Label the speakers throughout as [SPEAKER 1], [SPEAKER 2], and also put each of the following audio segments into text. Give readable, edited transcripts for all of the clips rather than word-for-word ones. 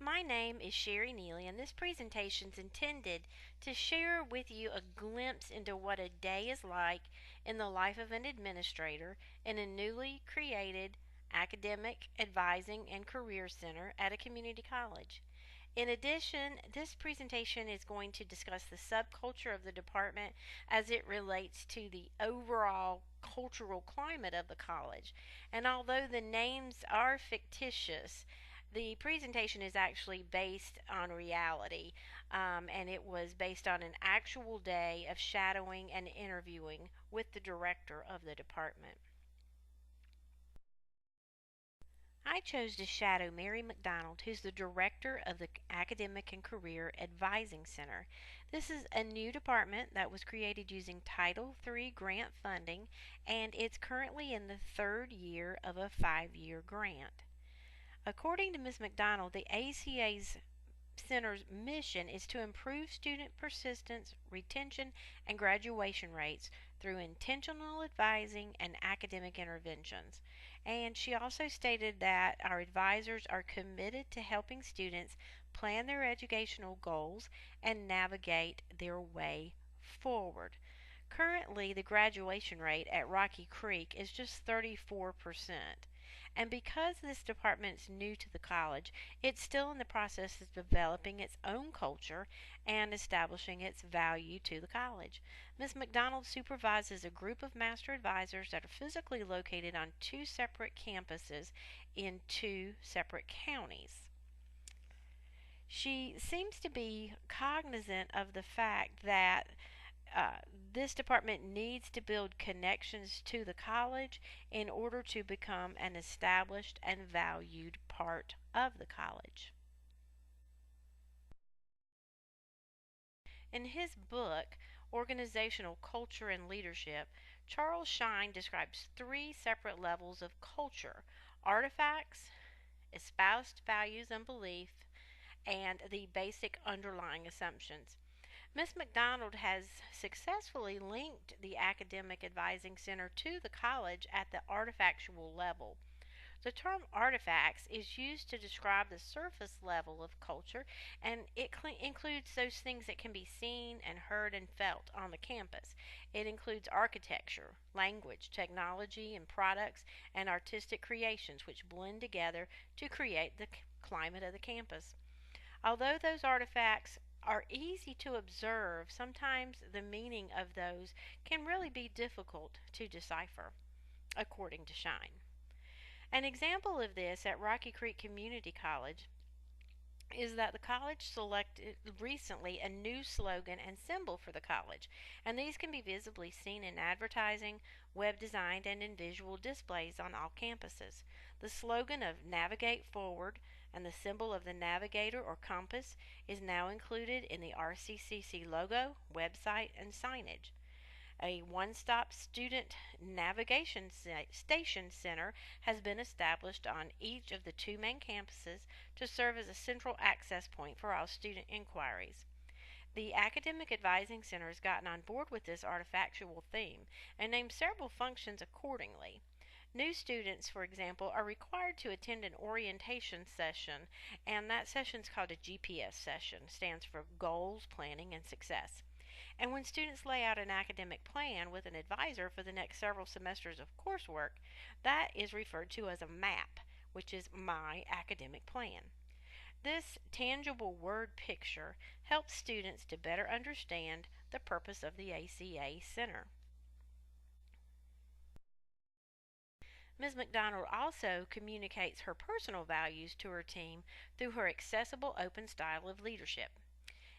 [SPEAKER 1] My name is Sherry Neely, and this presentation is intended to share with you a glimpse into what a day is like in the life of an administrator in a newly created academic advising and career center at a community college. In addition, this presentation is going to discuss the subculture of the department as it relates to the overall cultural climate of the college. And although the names are fictitious, the presentation is actually based on reality, and it was based on an actual day of shadowing and interviewing with the director of the department. I chose to shadow Mary McDonald, who's the director of the Academic and Career Advising Center. This is a new department that was created using Title III grant funding, and it's currently in the third year of a 5-year grant. According to Ms. McDonald, the ACA's Center's mission is to improve student persistence, retention, and graduation rates through intentional advising and academic interventions. And she also stated that our advisors are committed to helping students plan their educational goals and navigate their way forward. Currently, the graduation rate at Rocky Creek is just 34%. And because this department is new to the college, it's still in the process of developing its own culture and establishing its value to the college. Ms. McDonald supervises a group of master advisors that are physically located on two separate campuses in two separate counties. She seems to be cognizant of the fact that uh, this department needs to build connections to the college in order to become an established and valued part of the college. In his book, Organizational Culture and Leadership, Charles Shine describes three separate levels of culture: artifacts, espoused values and belief, and the basic underlying assumptions. Ms. McDonald has successfully linked the Academic Advising Center to the college at the artifactual level. The term artifacts is used to describe the surface level of culture, and it includes those things that can be seen and heard and felt on the campus. It includes architecture, language, technology, and products, and artistic creations which blend together to create the climate of the campus. Although those artifacts are easy to observe, sometimes the meaning of those can really be difficult to decipher, according to Shine. An example of this at Rocky Creek Community College is that the college selected recently a new slogan and symbol for the college, and these can be visibly seen in advertising, web design, and in visual displays on all campuses. The slogan of Navigate Forward and the symbol of the navigator or compass is now included in the RCCC logo, website, and signage. A one stop student navigation station center has been established on each of the two main campuses to serve as a central access point for all student inquiries. The Academic Advising Center has gotten on board with this artifactual theme and named several functions accordingly. New students, for example, are required to attend an orientation session, and that session is called a GPS session, stands for Goals, Planning, and Success. And when students lay out an academic plan with an advisor for the next several semesters of coursework, that is referred to as a MAP, which is My Academic Plan. This tangible word picture helps students to better understand the purpose of the ACA Center. Ms. McDonald also communicates her personal values to her team through her accessible, open style of leadership.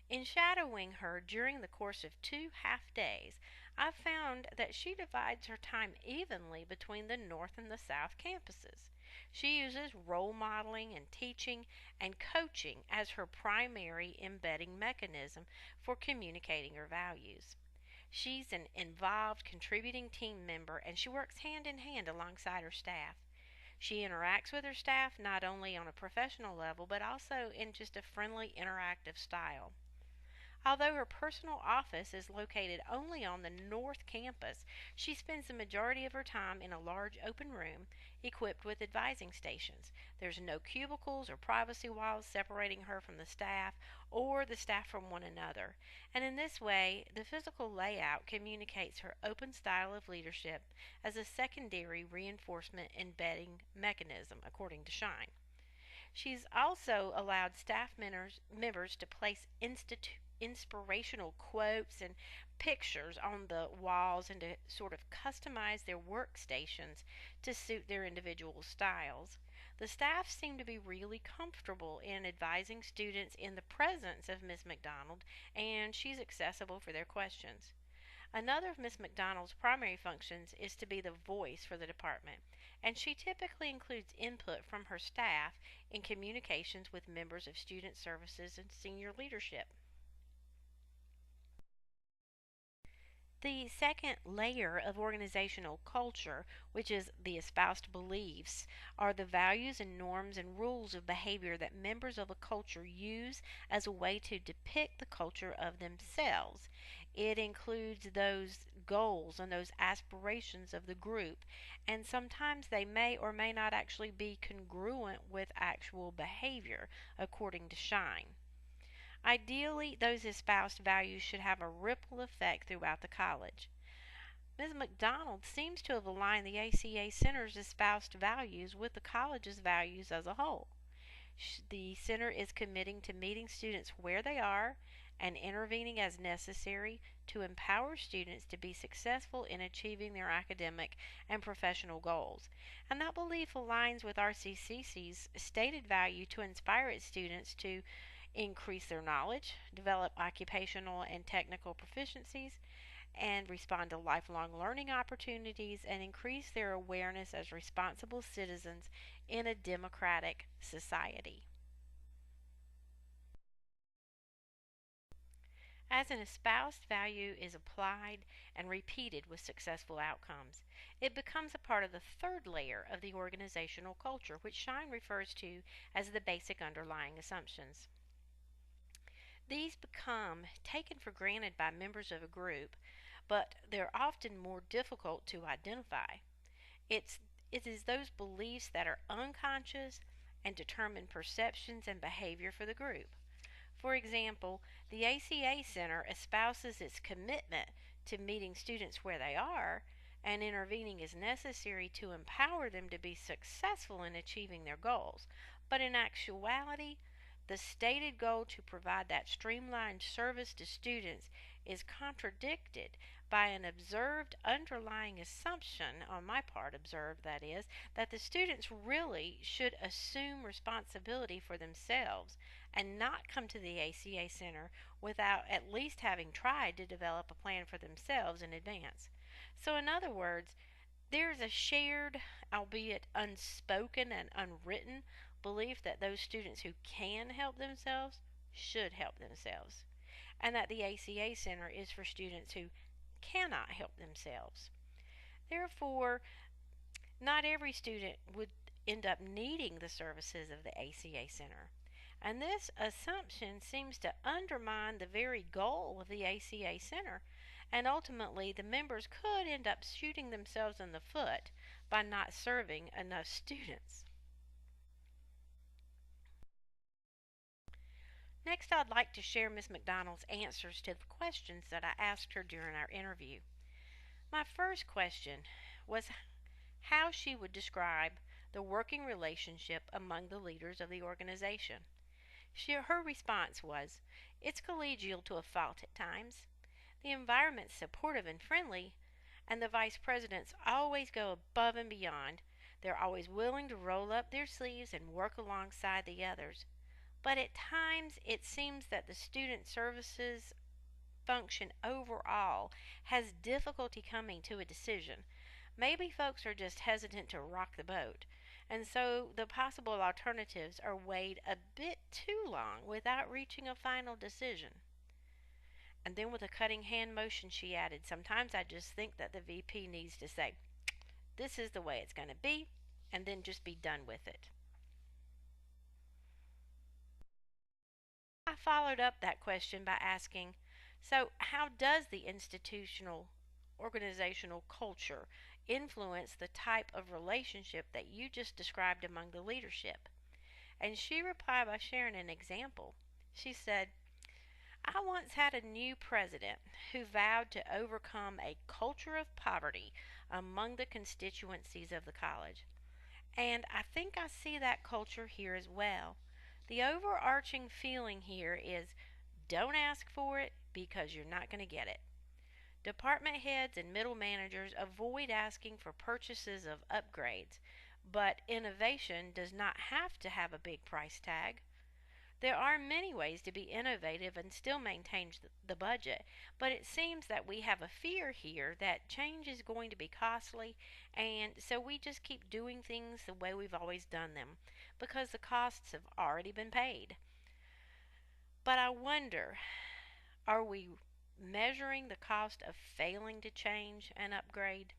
[SPEAKER 1] In shadowing her during the course of 2 half days, I've found that she divides her time evenly between the North and the South campuses. She uses role modeling and teaching and coaching as her primary embedding mechanism for communicating her values. She's an involved, contributing team member, and she works hand in hand alongside her staff. She interacts with her staff not only on a professional level but also in just a friendly, interactive style. Although her personal office is located only on the North Campus, she spends the majority of her time in a large open room equipped with advising stations. There's no cubicles or privacy walls separating her from the staff or the staff from one another. And in this way, the physical layout communicates her open style of leadership as a secondary reinforcement embedding mechanism, according to Shine. She's also allowed staff members to place inspirational quotes and pictures on the walls and to sort of customize their workstations to suit their individual styles. The staff seem to be really comfortable in advising students in the presence of Miss McDonald, and she's accessible for their questions. Another of Miss McDonald's primary functions is to be the voice for the department, and she typically includes input from her staff in communications with members of student services and senior leadership. The second layer of organizational culture, which is the espoused beliefs, are the values and norms and rules of behavior that members of a culture use as a way to depict the culture of themselves. It includes those goals and those aspirations of the group, and sometimes they may or may not actually be congruent with actual behavior, according to Shine. Ideally, those espoused values should have a ripple effect throughout the college. Ms. McDonald seems to have aligned the ACA Center's espoused values with the college's values as a whole. The center is committing to meeting students where they are and intervening as necessary to empower students to be successful in achieving their academic and professional goals. And that belief aligns with RCCC's stated value to inspire its students to increase their knowledge, develop occupational and technical proficiencies, and respond to lifelong learning opportunities, and increase their awareness as responsible citizens in a democratic society. As an espoused value is applied and repeated with successful outcomes, it becomes a part of the third layer of the organizational culture, which Shine refers to as the basic underlying assumptions. These become taken for granted by members of a group, but they're often more difficult to identify. It's it is those beliefs that are unconscious and determine perceptions and behavior for the group. For example, the ACA Center espouses its commitment to meeting students where they are and intervening as necessary to empower them to be successful in achieving their goals. But in actuality, the stated goal to provide that streamlined service to students is contradicted by an observed underlying assumption, on my part, observed that is, that the students really should assume responsibility for themselves and not come to the ACA Center without at least having tried to develop a plan for themselves in advance. So, in other words, there's a shared, albeit unspoken and unwritten, belief that those students who can help themselves should help themselves, and that the ACA Center is for students who cannot help themselves. Therefore, not every student would end up needing the services of the ACA Center. And this assumption seems to undermine the very goal of the ACA Center, and ultimately the members could end up shooting themselves in the foot by not serving enough students. Next, I'd like to share Ms. McDonald's answers to the questions that I asked her during our interview. My first question was how she would describe the working relationship among the leaders of the organization. Her response was, "It's collegial to a fault at times. The environment's supportive and friendly, and the vice presidents always go above and beyond. They're always willing to roll up their sleeves and work alongside the others. But at times it seems that the student services function overall has difficulty coming to a decision. Maybe folks are just hesitant to rock the boat, and so the possible alternatives are weighed a bit too long without reaching a final decision." And then with a cutting hand motion, she added, "Sometimes I just think that the VP needs to say, 'This is the way it's going to be,' and then just be done with it." My followed up that question by asking, so how does the institutional organizational culture influence the type of relationship that you just described among the leadership? And she replied by sharing an example. She said, I once had a new president who vowed to overcome a culture of poverty among the constituencies of the college. And I think I see that culture here as well. The overarching feeling here is don't ask for it because you're not going to get it. Department heads and middle managers avoid asking for purchases of upgrades, but innovation does not have to have a big price tag. There are many ways to be innovative and still maintain the budget, but it seems that we have a fear here that change is going to be costly, and so we just keep doing things the way we've always done them because the costs have already been paid. But I wonder, are we measuring the cost of failing to change and upgrade?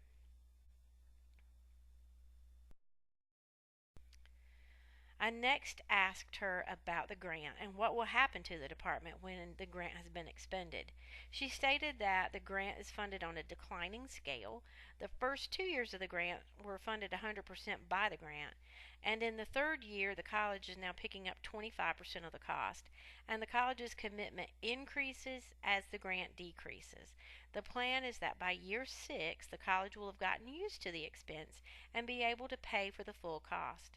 [SPEAKER 1] I next asked her about the grant and what will happen to the department when the grant has been expended. She stated that the grant is funded on a declining scale. The first 2 years of the grant were funded 100% by the grant, and in the third year, the college is now picking up 25% of the cost, and the college's commitment increases as the grant decreases. The plan is that by year 6, the college will have gotten used to the expense and be able to pay for the full cost.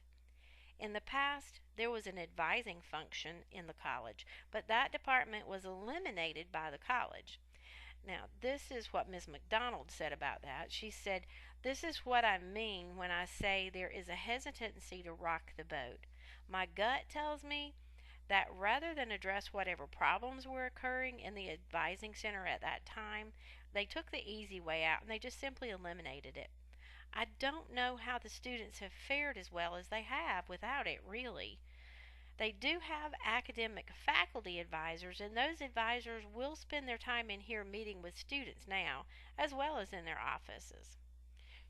[SPEAKER 1] In the past, there was an advising function in the college, but that department was eliminated by the college. Now, this is what Ms. McDonald said about that. She said, this is what I mean when I say there is a hesitancy to rock the boat. My gut tells me that rather than address whatever problems were occurring in the advising center at that time, they took the easy way out and they just simply eliminated it. I don't know how the students have fared as well as they have without it, really. They do have academic faculty advisors, and those advisors will spend their time in here meeting with students now, as well as in their offices.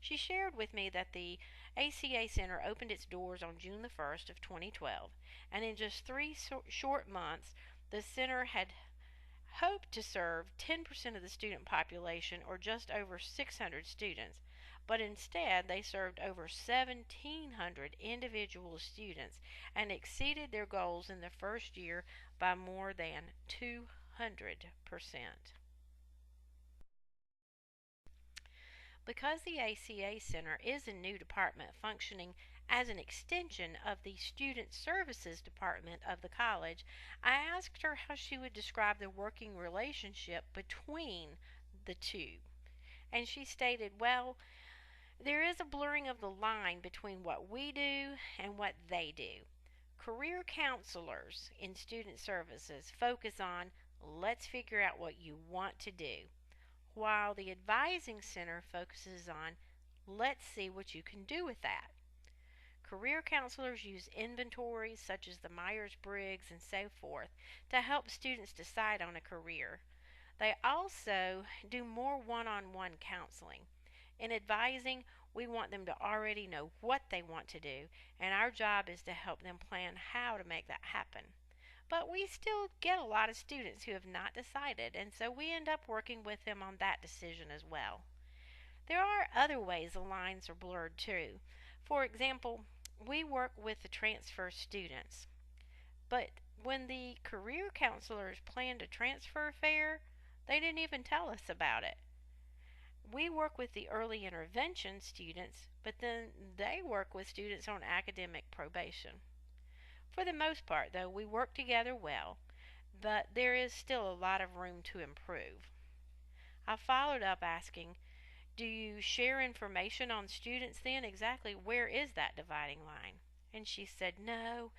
[SPEAKER 1] She shared with me that the ACA Center opened its doors on June the 1st of 2012, and in just 3 short months, the center had hoped to serve 10% of the student population, or just over 600 students, but instead they served over 1,700 individual students and exceeded their goals in the first year by more than 200%. Because the ACA Center is a new department functioning as an extension of the Student Services Department of the college, I asked her how she would describe the working relationship between the two. And she stated, well, there is a blurring of the line between what we do and what they do. Career counselors in student services focus on let's figure out what you want to do, while the advising center focuses on let's see what you can do with that. Career counselors use inventories such as the Myers Briggs and so forth to help students decide on a career. They also do more one on one counseling. In advising, we want them to already know what they want to do, and our job is to help them plan how to make that happen. But we still get a lot of students who have not decided, and so we end up working with them on that decision as well. There are other ways the lines are blurred too. For example, we work with the transfer students, but when the career counselors planned a transfer fair, they didn't even tell us about it. We work with the early intervention students, but then they work with students on academic probation. For the most part, though, we work together well, but there is still a lot of room to improve. I followed up asking, do you share information on students then? Exactly where is that dividing line? And she said, no,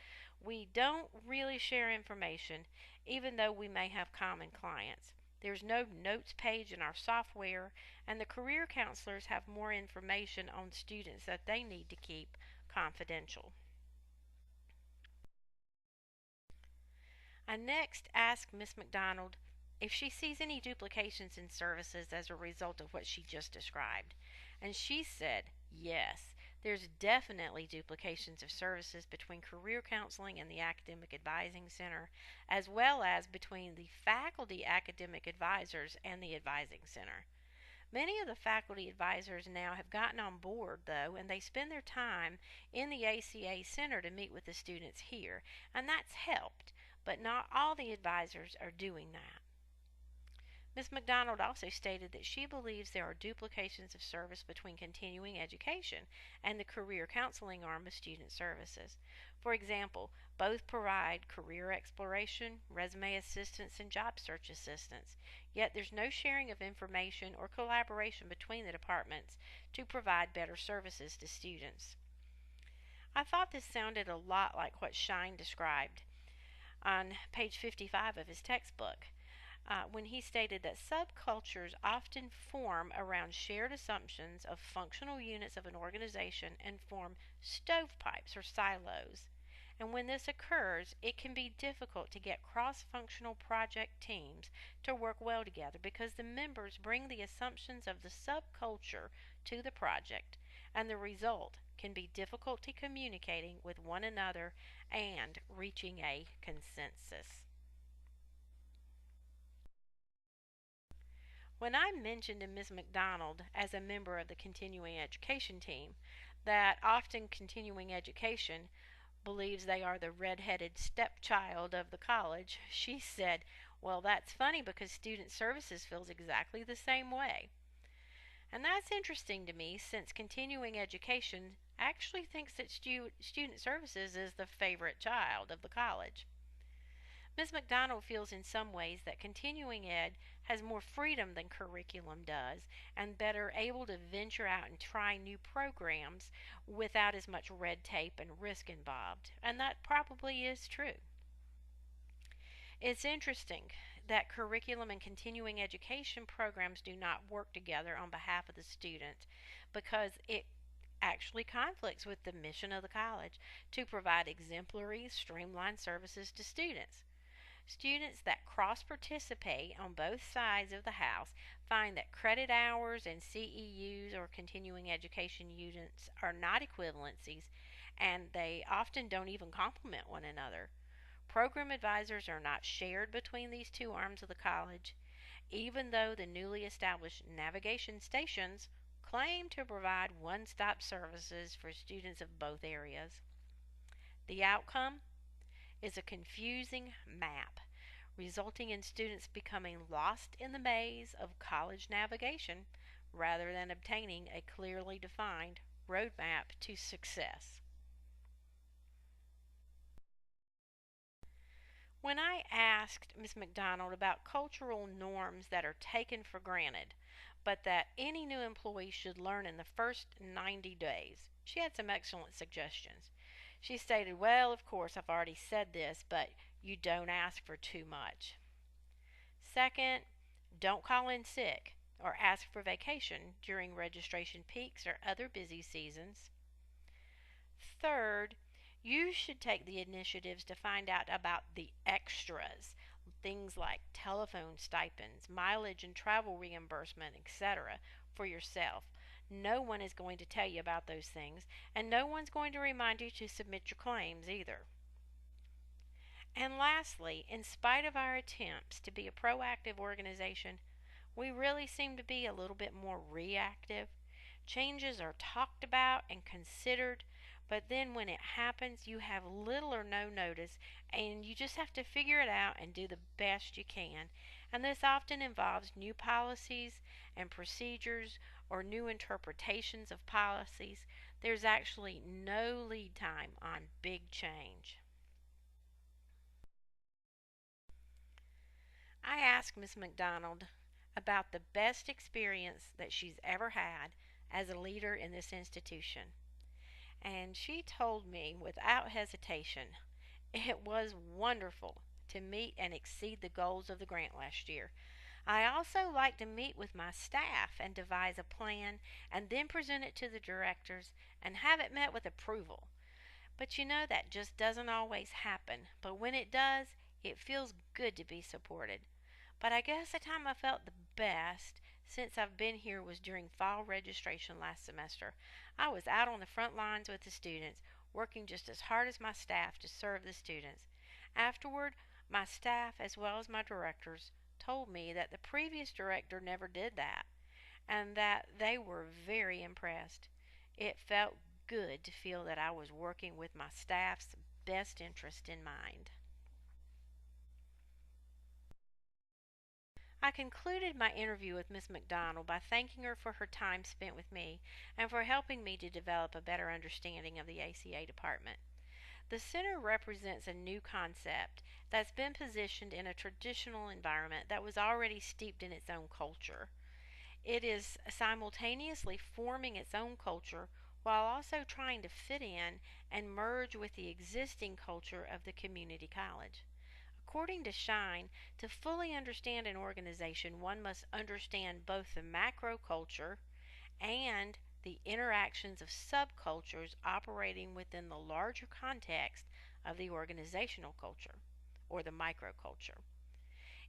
[SPEAKER 1] we don't really share information, even though we may have common clients. There's no notes page in our software, and the career counselors have more information on students that they need to keep confidential. I next asked Miss McDonald if she sees any duplications in services as a result of what she just described. And she said, yes, There's definitely duplications of services between career counseling and the Academic Advising Center, as well as between the faculty academic advisors and the Advising Center. Many of the faculty advisors now have gotten on board, though, and they spend their time in the ACA Center to meet with the students here, and that's helped, but not all the advisors are doing that. Ms. McDonald also stated that she believes there are duplications of service between continuing education and the career counseling arm of student services. For example, both provide career exploration, resume assistance, and job search assistance, yet there's no sharing of information or collaboration between the departments to provide better services to students. I thought this sounded a lot like what Shine described on page 55 of his textbook when he stated that subcultures often form around shared assumptions of functional units of an organization and form stovepipes or silos. And when this occurs, it can be difficult to get cross functional project teams to work well together because the members bring the assumptions of the subculture to the project, and the result can be difficulty communicating with one another and reaching a consensus. When I mentioned to Ms. McDonald as a member of the continuing education team that often continuing education believes they are the red-headed stepchild of the college, she said, "Well, that's funny because student services feels exactly the same way." And that's interesting to me since continuing education actually thinks that student services is the favorite child of the college. Ms. McDonald feels in some ways that continuing ed has more freedom than curriculum does and better able to venture out and try new programs without as much red tape and risk involved. And that probably is true. It's interesting that curriculum and continuing education programs do not work together on behalf of the student because it actually conflicts with the mission of the college to provide exemplary, streamlined services to students. Students that cross participate on both sides of the house find that credit hours and CEUs or continuing education units are not equivalencies and they often don't even complement one another. Program advisors are not shared between these two arms of the college, even though the newly established navigation stations claim to provide one stop services for students of both areas. The outcome is a confusing map, resulting in students becoming lost in the maze of college navigation rather than obtaining a clearly defined roadmap to success. When I asked Miss McDonald about cultural norms that are taken for granted, but that any new employee should learn in the first 90 days, she had some excellent suggestions. She stated, "Well, of course, I've already said this, but you don't ask for too much." Second, don't call in sick or ask for vacation during registration peaks or other busy seasons. Third, you should take the initiatives to find out about the extras, things like telephone stipends, mileage and travel reimbursement, etc., for yourself. No one is going to tell you about those things, and no one's going to remind you to submit your claims either. And lastly, in spite of our attempts to be a proactive organization, we really seem to be a little bit more reactive. Changes are talked about and considered, but then when it happens, you have little or no notice, and you just have to figure it out and do the best you can. And this often involves new policies and procedures or new interpretations of policies. There's actually no lead time on big change. I asked Miss McDonald about the best experience that she's ever had as a leader in this institution, and she told me without hesitation it was wonderful to meet and exceed the goals of the grant last year. I also like to meet with my staff and devise a plan and then present it to the directors and have it met with approval. But you know that just doesn't always happen. But when it does, it feels good to be supported. But I guess the time I felt the best since I've been here was during fall registration last semester. I was out on the front lines with the students, working just as hard as my staff to serve the students. Afterward, my staff, as well as my directors, told me that the previous director never did that and that they were very impressed. It felt good to feel that I was working with my staff's best interest in mind. I concluded my interview with Miss McDonald by thanking her for her time spent with me and for helping me to develop a better understanding of the ACA department. The center represents a new concept that's been positioned in a traditional environment that was already steeped in its own culture. It is simultaneously forming its own culture while also trying to fit in and merge with the existing culture of the community college. According to Shine, to fully understand an organization, one must understand both the macro culture and the interactions of subcultures operating within the larger context of the organizational culture or the microculture.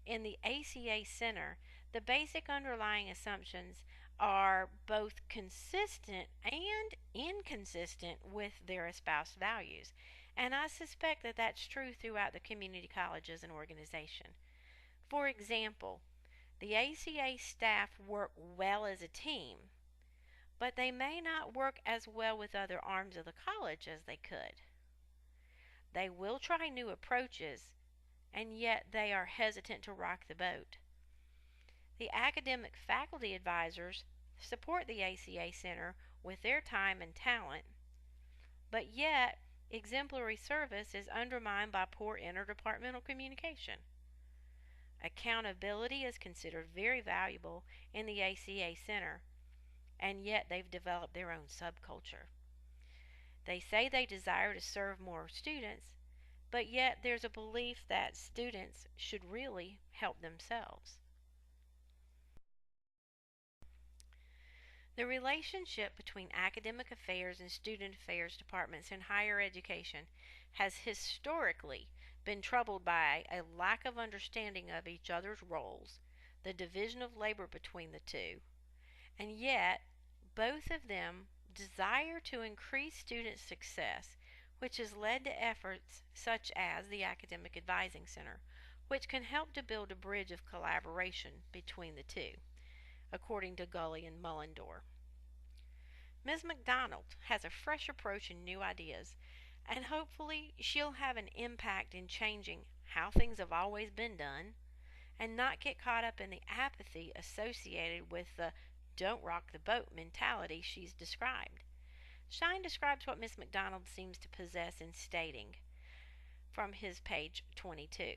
[SPEAKER 1] In the ACA Center, the basic underlying assumptions are both consistent and inconsistent with their espoused values. And I suspect that that's true throughout the community college as an organization. For example, the ACA staff work well as a team, but they may not work as well with other arms of the college as they could. They will try new approaches, and yet they are hesitant to rock the boat. The academic faculty advisors support the ACA Center with their time and talent, but yet exemplary service is undermined by poor interdepartmental communication. Accountability is considered very valuable in the ACA Center, and yet they've developed their own subculture. They say they desire to serve more students, but yet there's a belief that students should really help themselves. The relationship between academic affairs and student affairs departments in higher education has historically been troubled by a lack of understanding of each other's roles, the division of labor between the two, and yet both of them desire to increase student success, which has led to efforts such as the Academic Advising Center, which can help to build a bridge of collaboration between the two, according to Gully and Mullendore. Ms. McDonald has a fresh approach and new ideas, and hopefully she'll have an impact in changing how things have always been done and not get caught up in the apathy associated with the don't rock the boat mentality she's described. Shine describes what Miss McDonald seems to possess in stating from his page 22.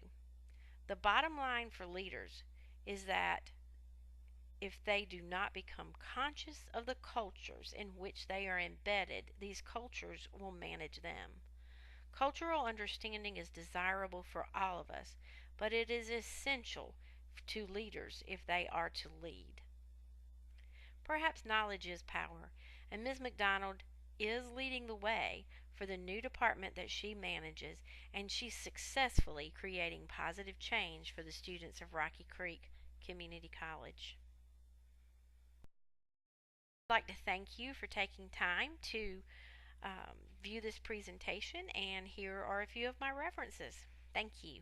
[SPEAKER 1] The bottom line for leaders is that if they do not become conscious of the cultures in which they are embedded, these cultures will manage them. Cultural understanding is desirable for all of us, but it is essential to leaders if they are to lead. Perhaps knowledge is power, and Ms. McDonald is leading the way for the new department that she manages, and she's successfully creating positive change for the students of Rocky Creek Community College. I'd like to thank you for taking time to view this presentation, and here are a few of my references. Thank you.